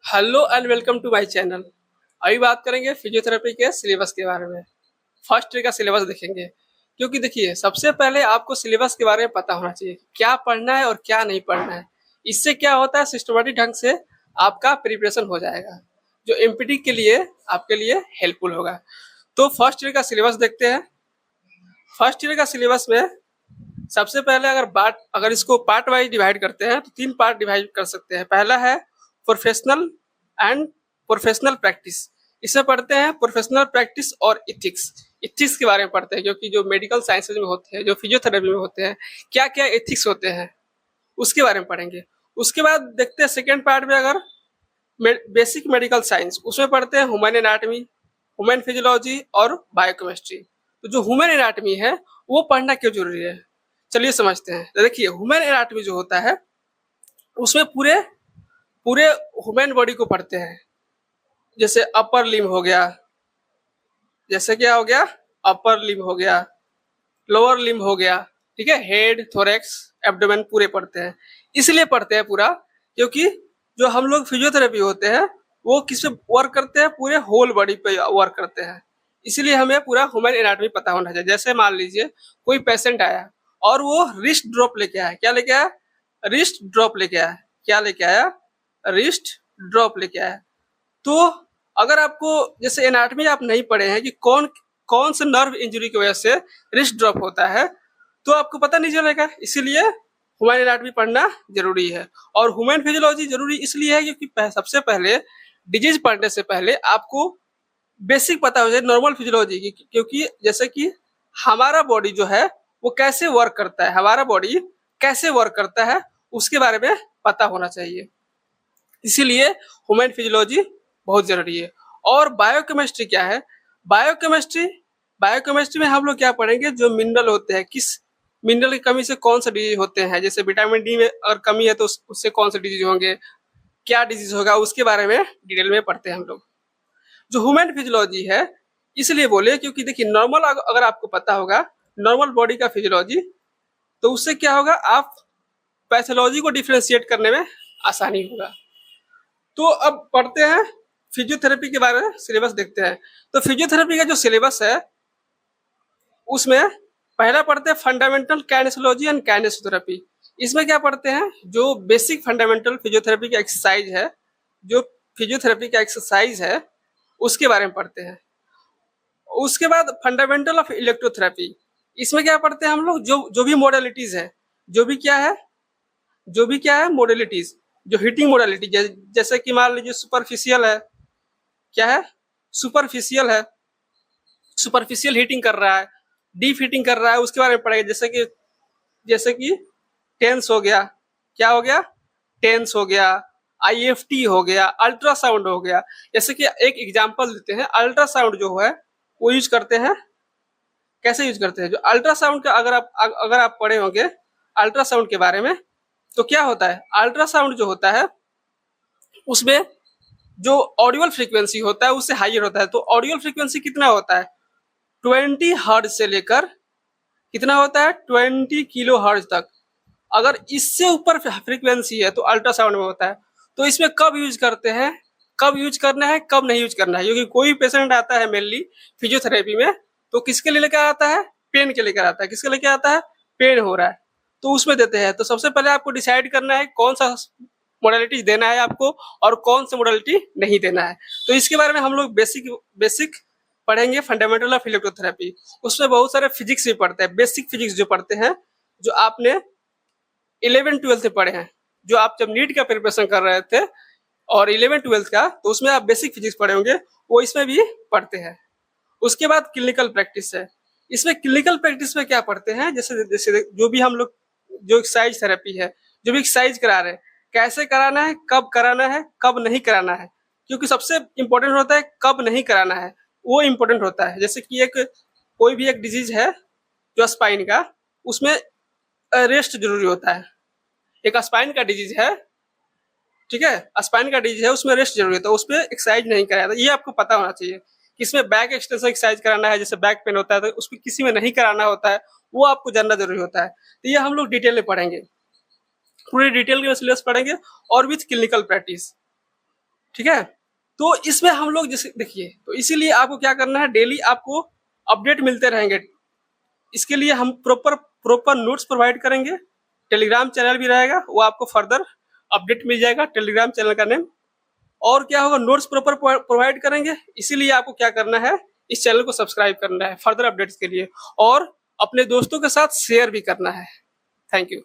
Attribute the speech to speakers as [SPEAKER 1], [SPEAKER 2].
[SPEAKER 1] Hello and welcome to my channel. अभी बात करेंगे फिजियोथेरेपी के सिलेबस के बारे में। फर्स्ट ईयर का सिलेबस देखेंगे, क्योंकि देखिए सबसे पहले आपको सिलेबस के बारे में पता होना चाहिए कि क्या पढ़ना है और क्या नहीं पढ़ना है। इससे क्या होता है, सिस्टमेटिक ढंग से आपका प्रिपरेशन हो जाएगा, जो एमपीटी के लिए आपके लिए हेल्पफुल होगा। तो फर्स्ट ईयर का सिलेबस देखते हैं। फर्स्ट ईयर का सिलेबस में सबसे पहले अगर इसको पार्ट वाइज डिवाइड करते हैं तो तीन पार्ट डिवाइड कर सकते हैं। पहला है प्रोफेशनल एंड प्रोफेशनल प्रैक्टिस। इसमें पढ़ते हैं प्रोफेशनल प्रैक्टिस और इथिक्स। इथिक्स के बारे में पढ़ते हैं, क्योंकि जो मेडिकल साइंसेज में होते हैं, जो फिजियोथेरेपी में होते हैं, क्या क्या एथिक्स होते हैं उसके बारे में पढ़ेंगे। उसके बाद देखते हैं सेकेंड पार्ट में, अगर बेसिक मेडिकल साइंस, उसमें पढ़ते हैं ह्यूमन एनाटमी, ह्यूमन फिजियोलॉजी और बायोकेमिस्ट्री। तो जो ह्यूमन एनाटमी है वो पढ़ना क्यों जरूरी है, चलिए समझते हैं। तो देखिए ह्यूमन एनाटमी जो होता है उसमें पूरे पूरे ह्यूमन बॉडी को पढ़ते हैं। जैसे अपर लिम्ब हो गया, जैसे क्या हो गया, अपर लिम्ब हो गया, लोअर लिम्ब हो गया, ठीक है, हेड, थोरेक्स, एब्डोमेन पूरे पढ़ते हैं। इसलिए पढ़ते हैं पूरा, क्योंकि जो हम लोग फिजियोथेरेपी होते हैं वो किस पे वर्क करते हैं, पूरे होल बॉडी पे वर्क करते हैं। इसलिए हमें पूरा ह्यूमन एनाटॉमी पता होना चाहिए। जैसे मान लीजिए कोई पेशेंट आया और वो रिस्ट ड्रॉप लेके आया, क्या लेके आया, रिस्ट ड्रॉप लेके आया, क्या लेके आया, रिस्ट ड्रॉप लेके आया। तो अगर आपको जैसे एनाटॉमी आप नहीं पढ़े हैं कि कौन कौन से नर्व इंजरी की वजह से रिस्ट ड्रॉप होता है, तो आपको पता नहीं चलेगा। इसीलिए ह्यूमन एनाटॉमी पढ़ना जरूरी है। और ह्यूमन फिजियोलॉजी जरूरी इसलिए है क्योंकि सबसे पहले डिजीज पढ़ने से पहले आपको बेसिक पता हो जाए नॉर्मल फिजियोलॉजी की, क्योंकि जैसे कि हमारा बॉडी जो है वो कैसे वर्क करता है, हमारा बॉडी कैसे वर्क करता है उसके बारे में पता होना चाहिए। इसीलिए ह्यूमन फिजियोलॉजी बहुत जरूरी है। और बायोकेमिस्ट्री क्या है, बायोकेमिस्ट्री बायोकेमिस्ट्री में हम लोग क्या पढ़ेंगे, जो मिनरल होते हैं, किस मिनरल की कमी से कौन सा डिजीज होते हैं। जैसे विटामिन डी में अगर कमी है तो उससे कौन से डिजीज होंगे, क्या डिजीज होगा, उसके बारे में डिटेल में पढ़ते हैं हम लोग। जो ह्यूमन फिजियोलॉजी है, इसलिए बोले क्योंकि देखिए नॉर्मल अगर आपको पता होगा नॉर्मल बॉडी का फिजियोलॉजी, तो उससे क्या होगा, आप पैथोलॉजी को डिफ्रेंशिएट करने में आसानी होगा। तो अब पढ़ते हैं फिजियोथेरेपी के बारे में, सिलेबस देखते हैं। तो फिजियोथेरेपी का जो सिलेबस है उसमें पहला पढ़ते हैं फंडामेंटल काइनेसियोलॉजी एंड काइनेसियोथेरेपी। इसमें क्या पढ़ते हैं, जो बेसिक फंडामेंटल फिजियोथेरेपी का एक्सरसाइज है, जो फिजियोथेरेपी का एक्सरसाइज है उसके बारे में पढ़ते हैं। उसके बाद फंडामेंटल ऑफ इलेक्ट्रोथेरेपी, इसमें क्या पढ़ते हैं हम लोग, जो भी मोडेलिटीज है, जो भी क्या है, जो भी क्या है मोडेलिटीज, जो हीटिंग मोडेलिटी, जैसे कि मान लीजिए सुपरफिशियल है, क्या है, सुपरफिशियल है, सुपरफिशियल हीटिंग कर रहा है, डीप हीटिंग कर रहा है, उसके बारे में पढ़ेगा। जैसे कि टेंस हो गया, क्या हो गया, टेंस हो गया, आईएफटी हो गया, अल्ट्रासाउंड हो गया। जैसे कि एक एग्जांपल देते हैं, अल्ट्रासाउंड जो है वो यूज करते हैं, कैसे यूज करते हैं, जो अल्ट्रासाउंड का अगर आप पढ़े होंगे अल्ट्रासाउंड के बारे में, तो क्या होता है, अल्ट्रासाउंड जो होता है उसमें जो ऑडियल फ्रीक्वेंसी होता है उससे हाइयर होता है। तो ऑडियल फ्रीक्वेंसी कितना होता है, 20 हर्ट्ज से लेकर कितना होता है, 20 किलो हर्ट्ज तक। अगर इससे ऊपर फ्रीक्वेंसी है तो अल्ट्रासाउंड में होता है। तो इसमें कब यूज करते हैं, कब यूज करना है, कब नहीं यूज करना है, क्योंकि कोई पेशेंट आता है मेनली फिजियोथेरेपी में तो किसके लिए लेकर आता है, पेन के लेकर आता है, किसके लेकर आता है, पेन हो रहा है, तो उसमें देते हैं। तो सबसे पहले आपको डिसाइड करना है कौन सा मोडालिटी देना है आपको और कौन सा मोडालिटी नहीं देना है। तो इसके बारे में हम लोग बेसिक बेसिक पढ़ेंगे, फंडामेंटल ऑफ इलेक्ट्रोथेरेपी। उसमें बहुत सारे फिजिक्स भी पढ़ते हैं, बेसिक फिजिक्स जो पढ़ते हैं, जो आपने 11 12 में पढ़े हैं, जो आप जब नीट का प्रिपरेशन कर रहे थे और 11 12 का, तो उसमें आप बेसिक फिजिक्स पढ़े होंगे, वो इसमें भी पढ़ते हैं। उसके बाद क्लिनिकल प्रैक्टिस है। इसमें क्लिनिकल प्रैक्टिस में क्या पढ़ते हैं, जैसे जैसे जो भी हम लोग, जो एक्सरसाइज थेरेपी है, जो भी एक्सरसाइज करा रहे हैं, कैसे कराना है, कब कराना है, कब नहीं कराना है, क्योंकि सबसे इंपॉर्टेंट होता है कब नहीं कराना है, वो इंपॉर्टेंट होता है। जैसे कि कोई भी एक डिजीज है जो स्पाइन का, उसमें रेस्ट जरूरी होता है। एक स्पाइन का डिजीज है, ठीक है, स्पाइन का डिजीज है, उसमें रेस्ट जरूरी होता है, उसमें एक्सरसाइज नहीं कराया था, ये आपको पता होना चाहिए। किसमें बैक एक्सटेंशन एक्सरसाइज कराना है, जैसे बैक पेन होता है तो उसमें किसी में नहीं कराना होता है, वो आपको जानना जरूरी होता है। तो ये हम लोग डिटेल में पढ़ेंगे, पूरे डिटेल के सिलेबस पढ़ेंगे और विथ क्लिनिकल प्रैक्टिस, ठीक है। तो इसमें हम लोग जैसे देखिए, तो इसीलिए आपको क्या करना है, डेली आपको अपडेट मिलते रहेंगे। इसके लिए हम प्रॉपर नोट्स प्रोवाइड करेंगे। टेलीग्राम चैनल भी रहेगा, वो आपको फर्दर अपडेट मिल जाएगा, टेलीग्राम चैनल का नेम। और क्या होगा, नोट्स प्रॉपर प्रोवाइड करेंगे। इसीलिए आपको क्या करना है, इस चैनल को सब्सक्राइब करना है फर्दर अपडेट्स के लिए, और अपने दोस्तों के साथ शेयर भी करना है। Thank you.